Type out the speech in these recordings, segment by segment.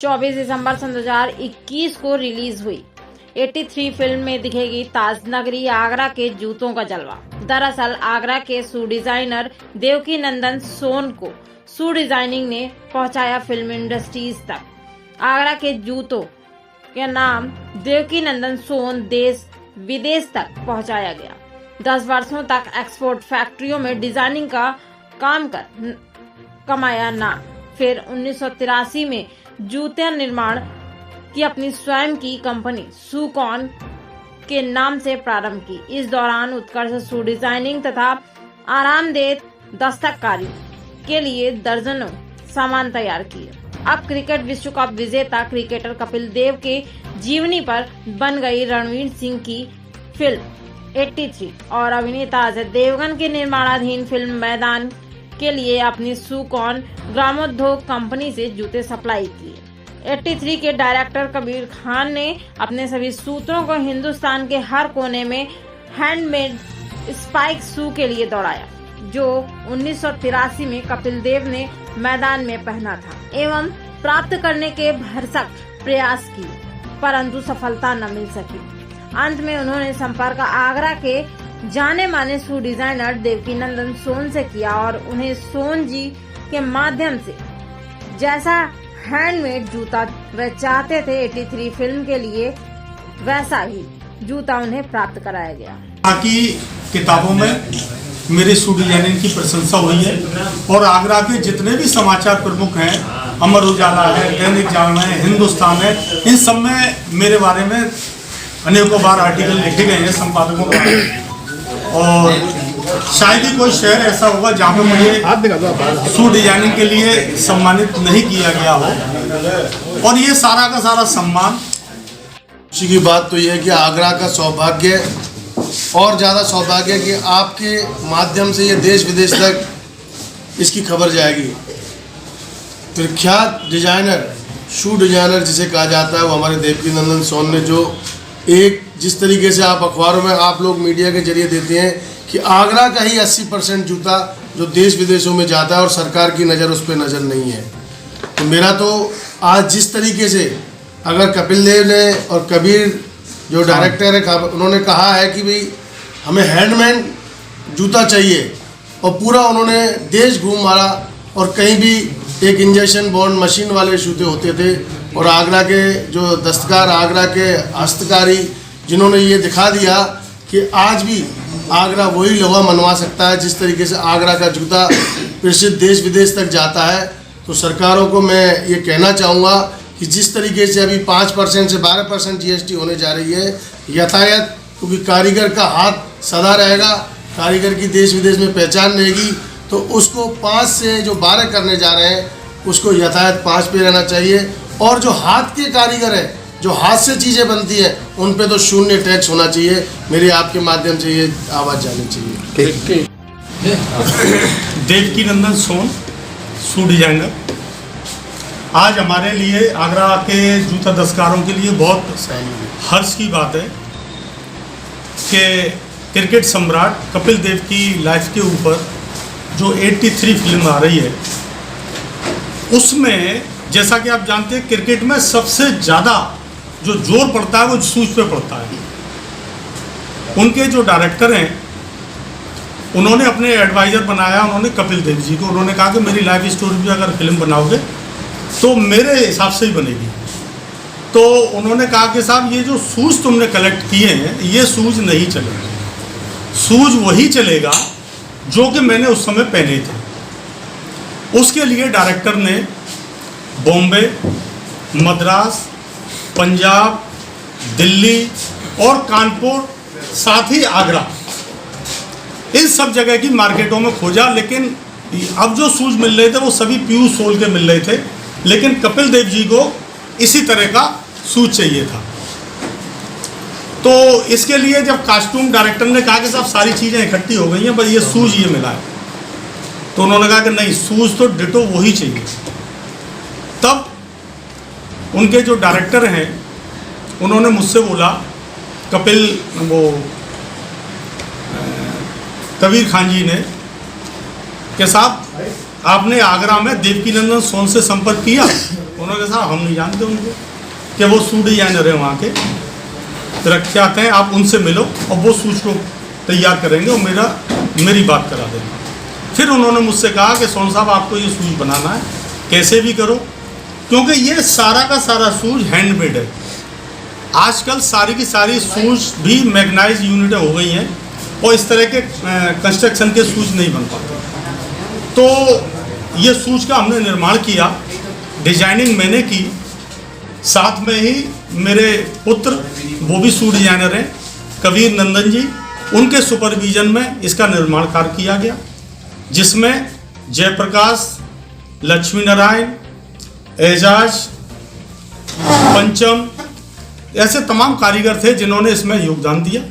24 दिसंबर सन 2021 को रिलीज हुई 83 फिल्म में दिखेगी ताज नगरी आगरा के जूतों का जलवा। दरअसल आगरा के शू डिजाइनर देवकी नंदन सोन को शू डिजाइनिंग ने पहुंचाया फिल्म इंडस्ट्रीज तक। आगरा के जूतों के नाम देवकी नंदन सोन देश विदेश तक पहुंचाया गया। 10 वर्षों तक एक्सपोर्ट फैक्ट्रियों में डिजाइनिंग का काम कर कमाया नाम। फिर 1983 में जूते निर्माण की अपनी स्वयं की कंपनी शूकॉन के नाम से प्रारंभ की। इस दौरान उत्कर्ष शू डिजाइनिंग तथा आरामदेह दस्तकारी के लिए दर्जनों सामान तैयार किए। अब क्रिकेट विश्व कप विजेता क्रिकेटर कपिल देव के जीवनी पर बन गई रणवीर सिंह की फिल्म 83 और अभिनेता अजय देवगन की निर्माणाधीन फिल्म मैदान के लिए अपनी शूकॉन ग्रामोद्योग कंपनी से जूते सप्लाई किए। 83 के डायरेक्टर कबीर खान ने अपने सभी सूत्रों को हिंदुस्तान के हर कोने में हैंडमेड स्पाइक शू के लिए दौड़ाया, जो 1983 में कपिल देव ने मैदान में पहना था एवं प्राप्त करने के भरसक प्रयास किए, परंतु सफलता न मिल सकी। अंत में उन्होंने संपर्क आगरा के जाने माने शू डिजाइनर देवकी नंदन सोन से किया और उन्हें सोन जी के माध्यम से जैसा हैंडमेड जूता वे चाहते थे 83 फिल्म के लिए, वैसा ही जूता उन्हें प्राप्त कराया गया। बाकी किताबों में मेरे शू डिजाइनिंग की प्रशंसा हुई है और आगरा के जितने भी समाचार प्रमुख हैं, अमर उजाला है, दैनिक जागरण है, हिंदुस्तान है, इन सब में मेरे बारे में अनेकों बार आर्टिकल लिखे गए हैं संपादकों द्वारा। और शायद ही कोई शहर ऐसा होगा जहाँ पे मुझे शू डिजाइनिंग के लिए सम्मानित नहीं किया गया हो। और ये सारा का सारा सम्मान खुशी की बात तो यह है कि आगरा का सौभाग्य और ज़्यादा सौभाग्य कि आपके माध्यम से ये देश विदेश तक इसकी खबर जाएगी। प्रख्यात डिजाइनर शू डिजाइनर जिसे कहा जाता है, वो हमारे देवकी नंदन सोन ने जो एक जिस तरीके से आप अखबारों में आप लोग मीडिया के जरिए देते हैं कि आगरा का ही 80% जूता जो देश विदेशों में जाता है और सरकार की नज़र उस पर नज़र नहीं है। तो मेरा तो आज जिस तरीके से अगर कपिल देव ने और कबीर जो डायरेक्टर है उन्होंने कहा है कि भाई हमें हैंडमेड जूता चाहिए और पूरा उन्होंने देश घूम मारा और कहीं भी एक इंजेक्शन बॉन्ड मशीन वाले जूते होते थे और आगरा के जो दस्तकार, आगरा के हस्तकारी जिन्होंने ये दिखा दिया कि आज भी आगरा वही लोहा मनवा सकता है जिस तरीके से आगरा का जूता प्रसिद्ध देश विदेश तक जाता है। तो सरकारों को मैं ये कहना चाहूँगा कि जिस तरीके से अभी 5% से 12% GST होने जा रही है, यातायात क्योंकि कारीगर का हाथ सदा रहेगा, कारीगर की देश विदेश में पहचान रहेगी, तो उसको 5 से जो 12 करने जा रहे हैं उसको यातायात 5 पे रहना चाहिए। और जो हाथ के कारीगर हैं, जो हाथ से चीज़ें बनती हैं, उन पे तो शून्य टैक्स होना चाहिए। मेरी आपके माध्यम से ये आवाज़ जानी चाहिए। देवकी नंदन सोन शू डिजाइनर आज हमारे लिए, आगरा के जूता दस्तकारों के लिए बहुत हर्ष की बात है कि क्रिकेट सम्राट कपिल देव की लाइफ के ऊपर जो 83 फिल्म आ रही है, उसमें जैसा कि आप जानते हैं क्रिकेट में सबसे ज़्यादा जो जोर पड़ता है वो शूज पे पड़ता है। उनके जो डायरेक्टर हैं उन्होंने अपने एडवाइज़र बनाया, उन्होंने कपिल देव जी को, उन्होंने कहा कि मेरी लाइफ स्टोरी भी अगर फिल्म बनाओगे तो मेरे हिसाब से ही बनेगी। तो उन्होंने कहा कि साहब ये जो शूज़ तुमने कलेक्ट किए हैं ये शूज़ नहीं चलेगा, शूज़ वही चलेगा जो कि मैंने उस समय पहने थे। उसके लिए डायरेक्टर ने बॉम्बे, मद्रास, पंजाब, दिल्ली और कानपुर, साथ ही आगरा, इन सब जगह की मार्केटों में खोजा, लेकिन अब जो शूज मिल रहे थे वो सभी प्योर सोल के मिल रहे थे, लेकिन कपिल देव जी को इसी तरह का शूज चाहिए था। तो इसके लिए जब कास्ट्यूम डायरेक्टर ने कहा कि साहब सारी चीज़ें इकट्ठी हो गई हैं, बस ये शूज ये मिला है, तो उन्होंने कहा कि नहीं, शूज तो डिटो वही चाहिए। तब उनके जो डायरेक्टर हैं उन्होंने मुझसे बोला, कबीर खान जी ने, कि साहब आपने आगरा में देवकी नंदन सोन से संपर्क किया? उन्होंने कहा साहब हम नहीं जानते उनको कि वो शू डिजाइनर है वहाँ के प्रख्यात हैं, आप उनसे मिलो और वो शूज को तैयार करेंगे और मेरी बात करा देंगे। फिर उन्होंने मुझसे कहा कि सोन साहब आपको ये शूज बनाना है, कैसे भी करो, क्योंकि ये सारा का सारा शूज हैंडमेड है। आजकल सारी की सारी शूज भी मैग्नाइज यूनिटें हो गई हैं और इस तरह के कंस्ट्रक्शन के शूज नहीं बन पाते। तो ये शूज का हमने निर्माण किया, डिजाइनिंग मैंने की, साथ में ही मेरे पुत्र वो भी शू डिजाइनर हैं कबीर नंदन जी, उनके सुपरविजन में इसका निर्माण कार्य किया गया, जिसमें जयप्रकाश, लक्ष्मी नारायण, एजाज, पंचम ऐसे तमाम कारीगर थे जिन्होंने इसमें योगदान दिया।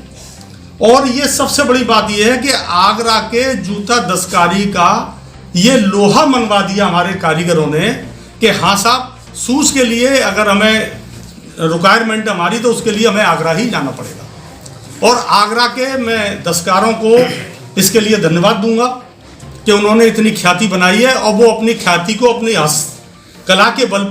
और ये सबसे बड़ी बात यह है कि आगरा के जूता दस्तकारी का ये लोहा मनवा दिया हमारे कारीगरों ने कि हाँ साहब, शूज़ के लिए अगर हमें रिक्वायरमेंट हमारी तो उसके लिए हमें आगरा ही जाना पड़ेगा। और आगरा के मैं दस्तकारों को इसके लिए धन्यवाद दूंगा कि उन्होंने इतनी ख्याति बनाई है और वो अपनी ख्याति को अपनी हस्तकला के बल